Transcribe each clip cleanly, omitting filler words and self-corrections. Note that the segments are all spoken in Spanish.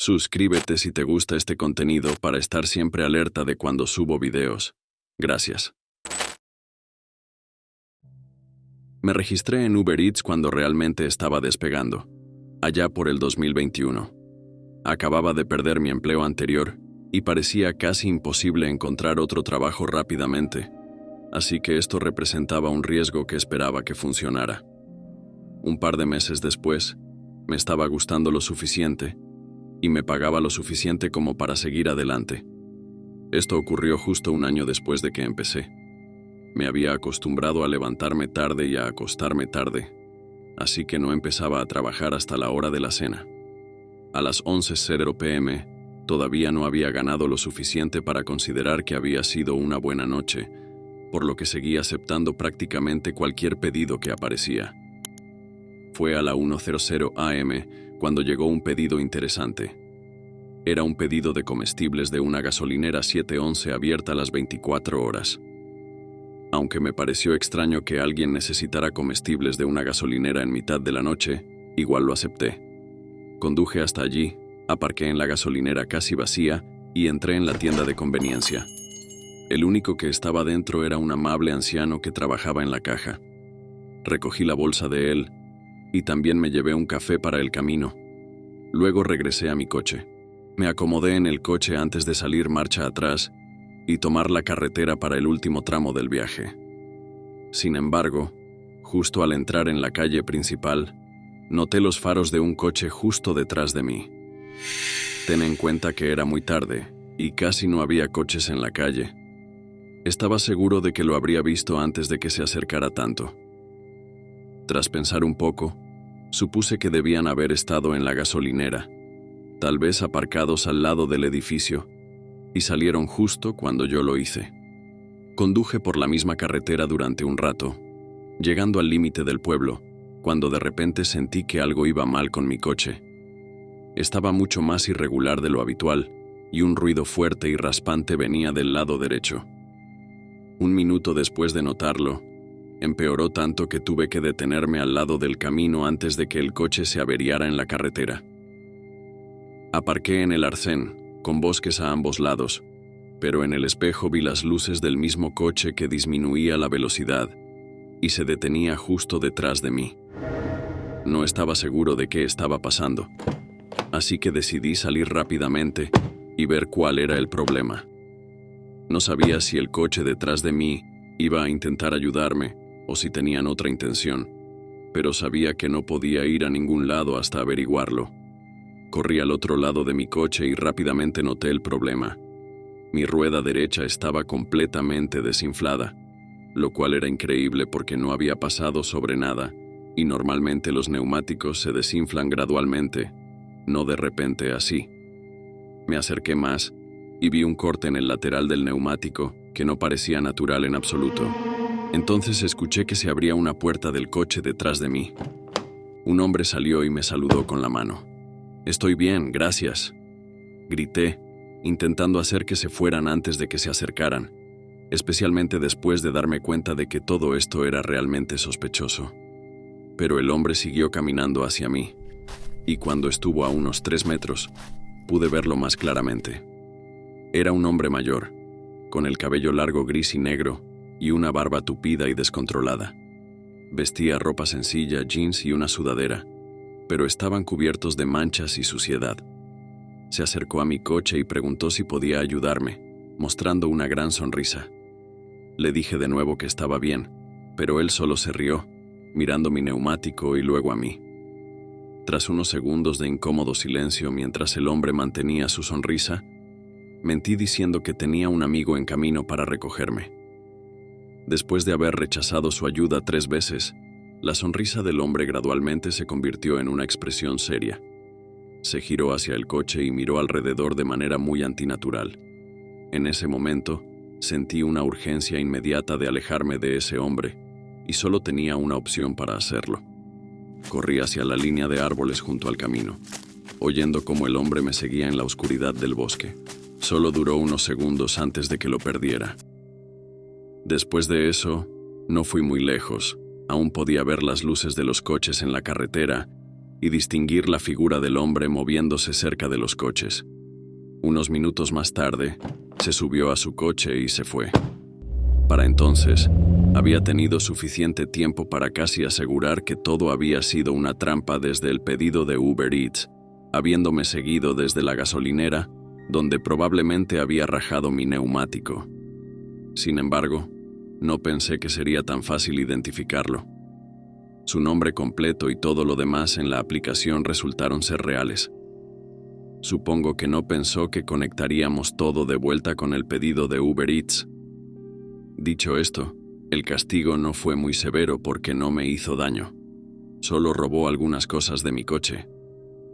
Suscríbete si te gusta este contenido para estar siempre alerta de cuando subo videos. Gracias. Me registré en Uber Eats cuando realmente estaba despegando, allá por el 2021. Acababa de perder mi empleo anterior y parecía casi imposible encontrar otro trabajo rápidamente, así que esto representaba un riesgo que esperaba que funcionara. Un par de meses después, me estaba gustando lo suficiente y me pagaba lo suficiente como para seguir adelante. Esto ocurrió justo un año después de que empecé. Me había acostumbrado a levantarme tarde y a acostarme tarde, así que no empezaba a trabajar hasta la hora de la cena. A las 11:00 p.m., todavía no había ganado lo suficiente para considerar que había sido una buena noche, por lo que seguía aceptando prácticamente cualquier pedido que aparecía. Fue a la 1:00 a.m. cuando llegó un pedido interesante. Era un pedido de comestibles de una gasolinera 711 abierta las 24 horas. Aunque me pareció extraño que alguien necesitara comestibles de una gasolinera en mitad de la noche, igual lo acepté. Conduje hasta allí, aparqué en la gasolinera casi vacía y entré en la tienda de conveniencia. El único que estaba dentro era un amable anciano que trabajaba en la caja. Recogí la bolsa de él y también me llevé un café para el camino. Luego regresé a mi coche. Me acomodé en el coche antes de salir marcha atrás y tomar la carretera para el último tramo del viaje. Sin embargo, justo al entrar en la calle principal, noté los faros de un coche justo detrás de mí. Ten en cuenta que era muy tarde y casi no había coches en la calle. Estaba seguro de que lo habría visto antes de que se acercara tanto. Tras pensar un poco, supuse que debían haber estado en la gasolinera, tal vez aparcados al lado del edificio, y salieron justo cuando yo lo hice. Conduje por la misma carretera durante un rato, llegando al límite del pueblo, cuando de repente sentí que algo iba mal con mi coche. Estaba mucho más irregular de lo habitual, y un ruido fuerte y raspante venía del lado derecho. Un minuto después de notarlo, empeoró tanto que tuve que detenerme al lado del camino antes de que el coche se averiara en la carretera. Aparqué en el arcén, con bosques a ambos lados, pero en el espejo vi las luces del mismo coche que disminuía la velocidad y se detenía justo detrás de mí. No estaba seguro de qué estaba pasando, así que decidí salir rápidamente y ver cuál era el problema. No sabía si el coche detrás de mí iba a intentar ayudarme o si tenían otra intención, pero sabía que no podía ir a ningún lado hasta averiguarlo. Corrí al otro lado de mi coche y rápidamente noté el problema. Mi rueda derecha estaba completamente desinflada, lo cual era increíble porque no había pasado sobre nada, y normalmente los neumáticos se desinflan gradualmente, no de repente así. Me acerqué más y vi un corte en el lateral del neumático que no parecía natural en absoluto. Entonces escuché que se abría una puerta del coche detrás de mí. Un hombre salió y me saludó con la mano. «Estoy bien, gracias», grité, intentando hacer que se fueran antes de que se acercaran, especialmente después de darme cuenta de que todo esto era realmente sospechoso. Pero el hombre siguió caminando hacia mí, y cuando estuvo a unos 3 metros, pude verlo más claramente. Era un hombre mayor, con el cabello largo gris y negro y una barba tupida y descontrolada. Vestía ropa sencilla, jeans y una sudadera, pero estaban cubiertos de manchas y suciedad. Se acercó a mi coche y preguntó si podía ayudarme, mostrando una gran sonrisa. Le dije de nuevo que estaba bien, pero él solo se rió, mirando mi neumático y luego a mí. Tras unos segundos de incómodo silencio mientras el hombre mantenía su sonrisa, mentí diciendo que tenía un amigo en camino para recogerme. Después de haber rechazado su ayuda 3 veces, la sonrisa del hombre gradualmente se convirtió en una expresión seria. Se giró hacia el coche y miró alrededor de manera muy antinatural. En ese momento, sentí una urgencia inmediata de alejarme de ese hombre, y solo tenía una opción para hacerlo. Corrí hacia la línea de árboles junto al camino, oyendo cómo el hombre me seguía en la oscuridad del bosque. Solo duró unos segundos antes de que lo perdiera. Después de eso, no fui muy lejos. Aún podía ver las luces de los coches en la carretera y distinguir la figura del hombre moviéndose cerca de los coches. Unos minutos más tarde, se subió a su coche y se fue. Para entonces, había tenido suficiente tiempo para casi asegurar que todo había sido una trampa desde el pedido de Uber Eats, habiéndome seguido desde la gasolinera, donde probablemente había rajado mi neumático. Sin embargo, no pensé que sería tan fácil identificarlo. Su nombre completo y todo lo demás en la aplicación resultaron ser reales. Supongo que no pensó que conectaríamos todo de vuelta con el pedido de Uber Eats. Dicho esto, el castigo no fue muy severo porque no me hizo daño. Solo robó algunas cosas de mi coche,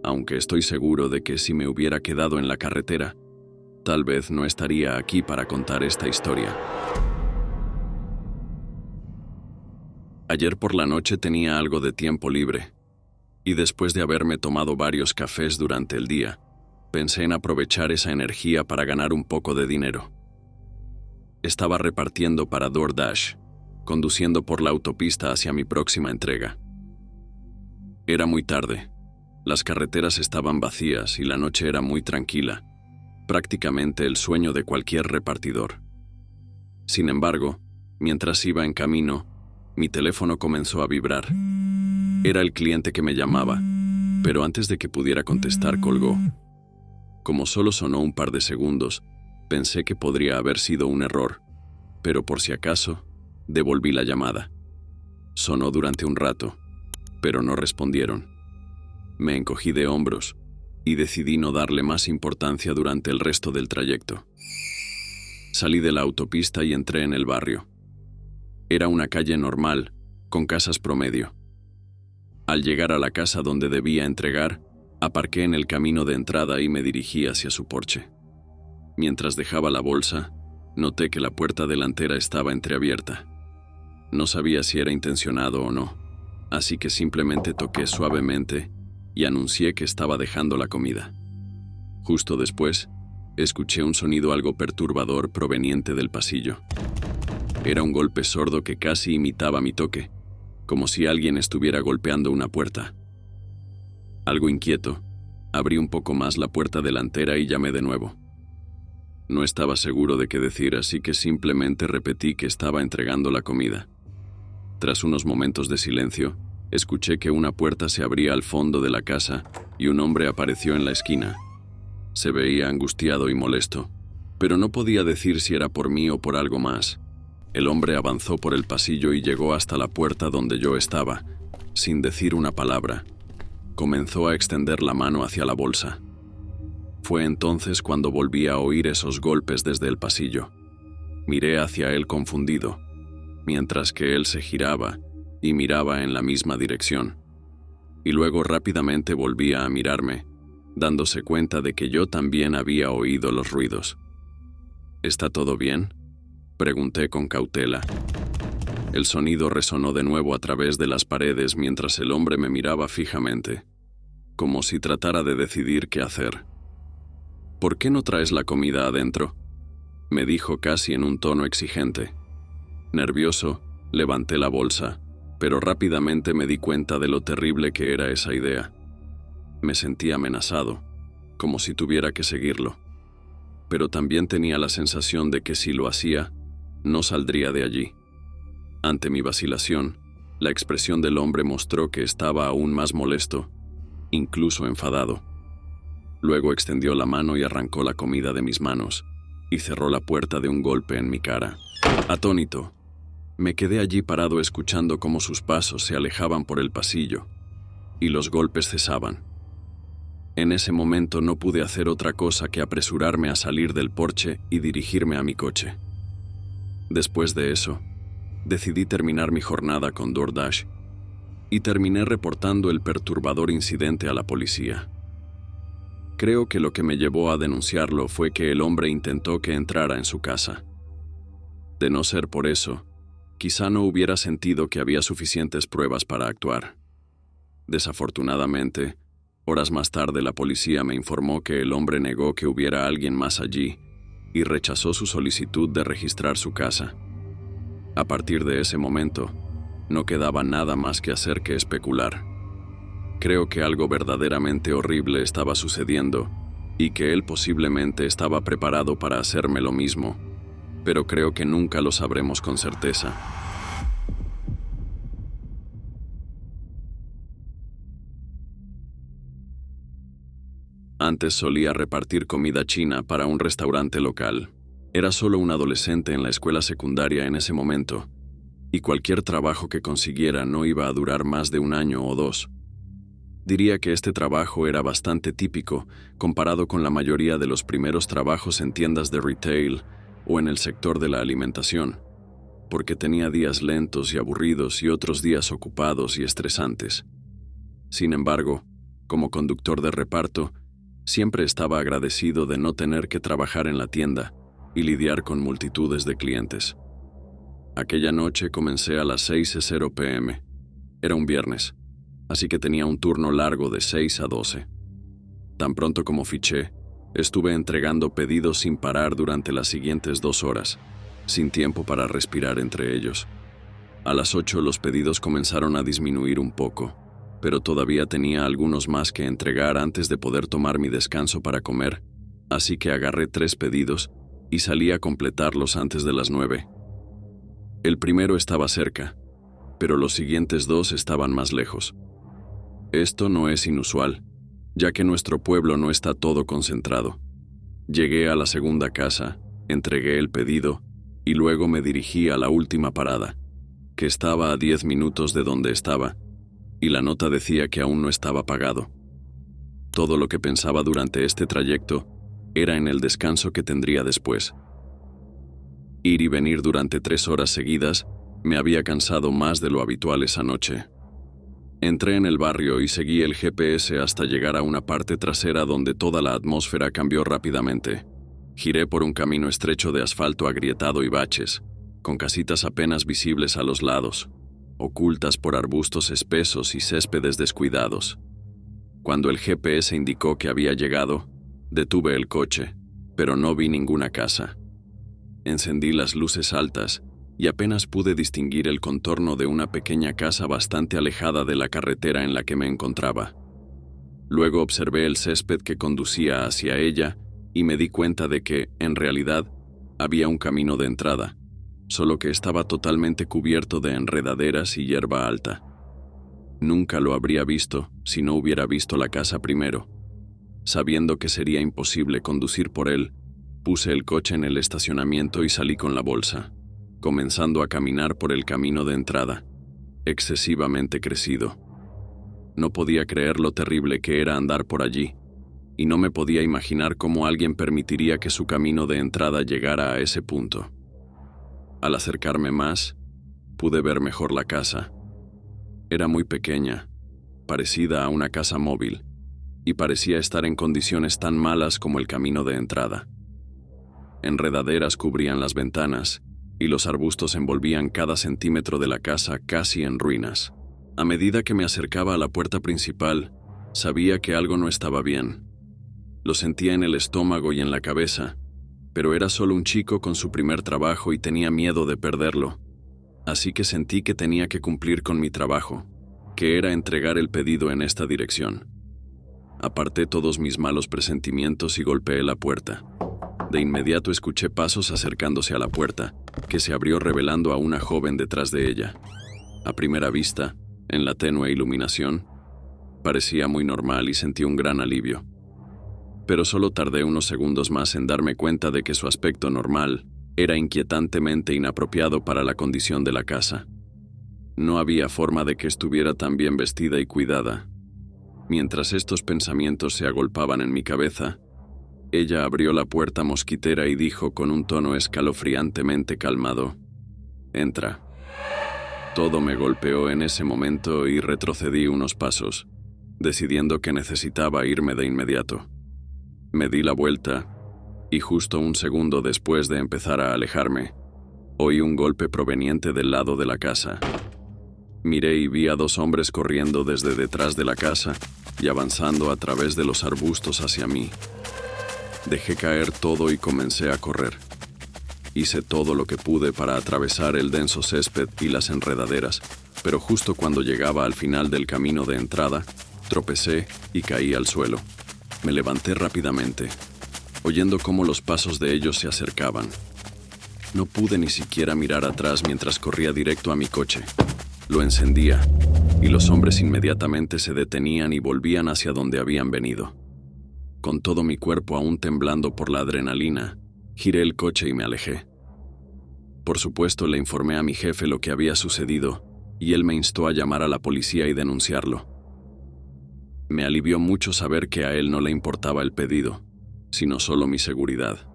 aunque estoy seguro de que si me hubiera quedado en la carretera, tal vez no estaría aquí para contar esta historia. Ayer por la noche tenía algo de tiempo libre, y después de haberme tomado varios cafés durante el día, pensé en aprovechar esa energía para ganar un poco de dinero. Estaba repartiendo para DoorDash, conduciendo por la autopista hacia mi próxima entrega. Era muy tarde, las carreteras estaban vacías y la noche era muy tranquila, prácticamente el sueño de cualquier repartidor. Sin embargo, mientras iba en camino, mi teléfono comenzó a vibrar. Era el cliente que me llamaba, pero antes de que pudiera contestar colgó. Como solo sonó un par de segundos, pensé que podría haber sido un error, pero por si acaso, devolví la llamada. Sonó durante un rato, pero no respondieron. Me encogí de hombros y decidí no darle más importancia durante el resto del trayecto. Salí de la autopista y entré en el barrio. Era una calle normal, con casas promedio. Al llegar a la casa donde debía entregar, aparqué en el camino de entrada y me dirigí hacia su porche. Mientras dejaba la bolsa, noté que la puerta delantera estaba entreabierta. No sabía si era intencionado o no, así que simplemente toqué suavemente y anuncié que estaba dejando la comida. Justo después, escuché un sonido algo perturbador proveniente del pasillo. Era un golpe sordo que casi imitaba mi toque, como si alguien estuviera golpeando una puerta. Algo inquieto, abrí un poco más la puerta delantera y llamé de nuevo. No estaba seguro de qué decir, así que simplemente repetí que estaba entregando la comida. Tras unos momentos de silencio, escuché que una puerta se abría al fondo de la casa y un hombre apareció en la esquina. Se veía angustiado y molesto, pero no podía decir si era por mí o por algo más. El hombre avanzó por el pasillo y llegó hasta la puerta donde yo estaba, sin decir una palabra. Comenzó a extender la mano hacia la bolsa. Fue entonces cuando volví a oír esos golpes desde el pasillo. Miré hacia él confundido, mientras que él se giraba y miraba en la misma dirección. Y luego rápidamente volvía a mirarme, dándose cuenta de que yo también había oído los ruidos. ¿Está todo bien?, pregunté con cautela. El sonido resonó de nuevo a través de las paredes mientras el hombre me miraba fijamente, como si tratara de decidir qué hacer. ¿Por qué no traes la comida adentro?, me dijo casi en un tono exigente. Nervioso, levanté la bolsa, pero rápidamente me di cuenta de lo terrible que era esa idea. Me sentí amenazado, como si tuviera que seguirlo. Pero también tenía la sensación de que si lo hacía, no saldría de allí. Ante mi vacilación, la expresión del hombre mostró que estaba aún más molesto, incluso enfadado. Luego extendió la mano y arrancó la comida de mis manos, y cerró la puerta de un golpe en mi cara. Atónito, me quedé allí parado escuchando cómo sus pasos se alejaban por el pasillo, y los golpes cesaban. En ese momento no pude hacer otra cosa que apresurarme a salir del porche y dirigirme a mi coche. Después de eso, decidí terminar mi jornada con DoorDash y terminé reportando el perturbador incidente a la policía. Creo que lo que me llevó a denunciarlo fue que el hombre intentó que entrara en su casa. De no ser por eso, quizá no hubiera sentido que había suficientes pruebas para actuar. Desafortunadamente, horas más tarde la policía me informó que el hombre negó que hubiera alguien más allí y rechazó su solicitud de registrar su casa. A partir de ese momento, no quedaba nada más que hacer que especular. Creo que algo verdaderamente horrible estaba sucediendo y que él posiblemente estaba preparado para hacerme lo mismo, pero creo que nunca lo sabremos con certeza. Antes solía repartir comida china para un restaurante local. Era solo un adolescente en la escuela secundaria en ese momento, y cualquier trabajo que consiguiera no iba a durar más de 1 año o 2. Diría que este trabajo era bastante típico comparado con la mayoría de los primeros trabajos en tiendas de retail o en el sector de la alimentación, porque tenía días lentos y aburridos y otros días ocupados y estresantes. Sin embargo, como conductor de reparto, siempre estaba agradecido de no tener que trabajar en la tienda y lidiar con multitudes de clientes. Aquella noche comencé a las 6:00 p.m. Era un viernes, así que tenía un turno largo de 6 a 12. Tan pronto como fiché, estuve entregando pedidos sin parar durante las siguientes 2 horas, sin tiempo para respirar entre ellos. A las 8 los pedidos comenzaron a disminuir un poco, pero todavía tenía algunos más que entregar antes de poder tomar mi descanso para comer, así que agarré 3 pedidos y salí a completarlos antes de las 9. El primero estaba cerca, pero los siguientes 2 estaban más lejos. Esto no es inusual, ya que nuestro pueblo no está todo concentrado. Llegué a la segunda casa, entregué el pedido y luego me dirigí a la última parada, que estaba a 10 minutos de donde estaba, y la nota decía que aún no estaba pagado. Todo lo que pensaba durante este trayecto era en el descanso que tendría después. Ir y venir durante 3 horas seguidas me había cansado más de lo habitual esa noche. Entré en el barrio y seguí el GPS hasta llegar a una parte trasera donde toda la atmósfera cambió rápidamente. Giré por un camino estrecho de asfalto agrietado y baches, con casitas apenas visibles a los lados, ocultas por arbustos espesos y céspedes descuidados. Cuando el GPS indicó que había llegado, detuve el coche, pero no vi ninguna casa. Encendí las luces altas y apenas pude distinguir el contorno de una pequeña casa bastante alejada de la carretera en la que me encontraba. Luego observé el césped que conducía hacia ella y me di cuenta de que, en realidad, había un camino de entrada, solo que estaba totalmente cubierto de enredaderas y hierba alta. Nunca lo habría visto si no hubiera visto la casa primero. Sabiendo que sería imposible conducir por él, puse el coche en el estacionamiento y salí con la bolsa, comenzando a caminar por el camino de entrada, excesivamente crecido. No podía creer lo terrible que era andar por allí, y no me podía imaginar cómo alguien permitiría que su camino de entrada llegara a ese punto. Al acercarme más, pude ver mejor la casa. Era muy pequeña, parecida a una casa móvil, y parecía estar en condiciones tan malas como el camino de entrada. Enredaderas cubrían las ventanas, y los arbustos envolvían cada centímetro de la casa casi en ruinas. A medida que me acercaba a la puerta principal, sabía que algo no estaba bien. Lo sentía en el estómago y en la cabeza, pero era solo un chico con su primer trabajo y tenía miedo de perderlo. Así que sentí que tenía que cumplir con mi trabajo, que era entregar el pedido en esta dirección. Aparté todos mis malos presentimientos y golpeé la puerta. De inmediato escuché pasos acercándose a la puerta, que se abrió revelando a una joven detrás de ella. A primera vista, en la tenue iluminación, parecía muy normal y sentí un gran alivio. Pero solo tardé unos segundos más en darme cuenta de que su aspecto normal era inquietantemente inapropiado para la condición de la casa. No había forma de que estuviera tan bien vestida y cuidada. Mientras estos pensamientos se agolpaban en mi cabeza, ella abrió la puerta mosquitera y dijo con un tono escalofriantemente calmado: «Entra». Todo me golpeó en ese momento y retrocedí unos pasos, decidiendo que necesitaba irme de inmediato. Me di la vuelta, y justo un segundo después de empezar a alejarme, oí un golpe proveniente del lado de la casa. Miré y vi a 2 hombres corriendo desde detrás de la casa y avanzando a través de los arbustos hacia mí. Dejé caer todo y comencé a correr. Hice todo lo que pude para atravesar el denso césped y las enredaderas, pero justo cuando llegaba al final del camino de entrada, Tropecé y caí al suelo. Me levanté rápidamente, oyendo cómo los pasos de ellos se acercaban. No pude ni siquiera mirar atrás mientras corría directo a mi coche. Lo encendía, y los hombres inmediatamente se detenían y volvían hacia donde habían venido. Con todo mi cuerpo aún temblando por la adrenalina, giré el coche y me alejé. Por supuesto, le informé a mi jefe lo que había sucedido, y él me instó a llamar a la policía y denunciarlo. Me alivió mucho saber que a él no le importaba el pedido, sino solo mi seguridad,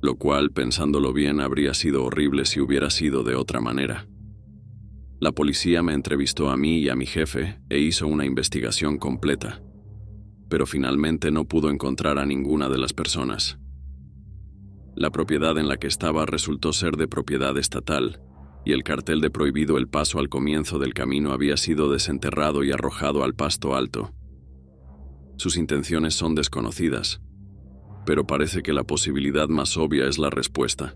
lo cual, pensándolo bien, habría sido horrible si hubiera sido de otra manera. La policía me entrevistó a mí y a mi jefe e hizo una investigación completa, pero finalmente no pudo encontrar a ninguna de las personas. La propiedad en la que estaba resultó ser de propiedad estatal, y el cartel de prohibido el paso al comienzo del camino había sido desenterrado y arrojado al pasto alto. Sus intenciones son desconocidas, pero parece que la posibilidad más obvia es la respuesta.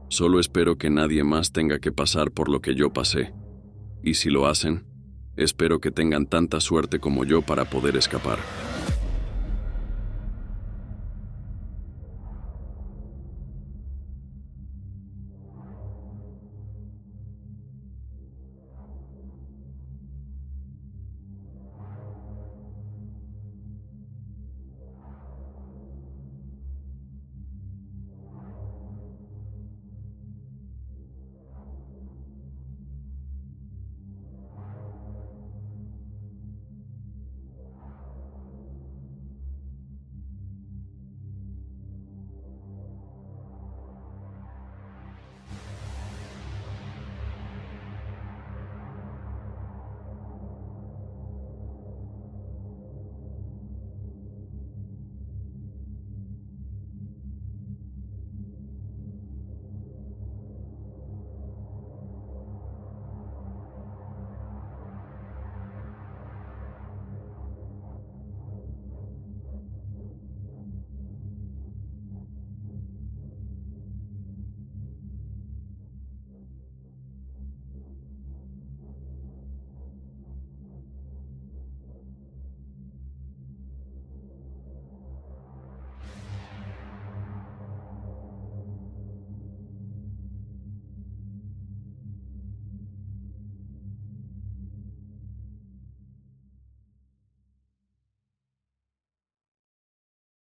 Solo espero que nadie más tenga que pasar por lo que yo pasé, y si lo hacen, espero que tengan tanta suerte como yo para poder escapar.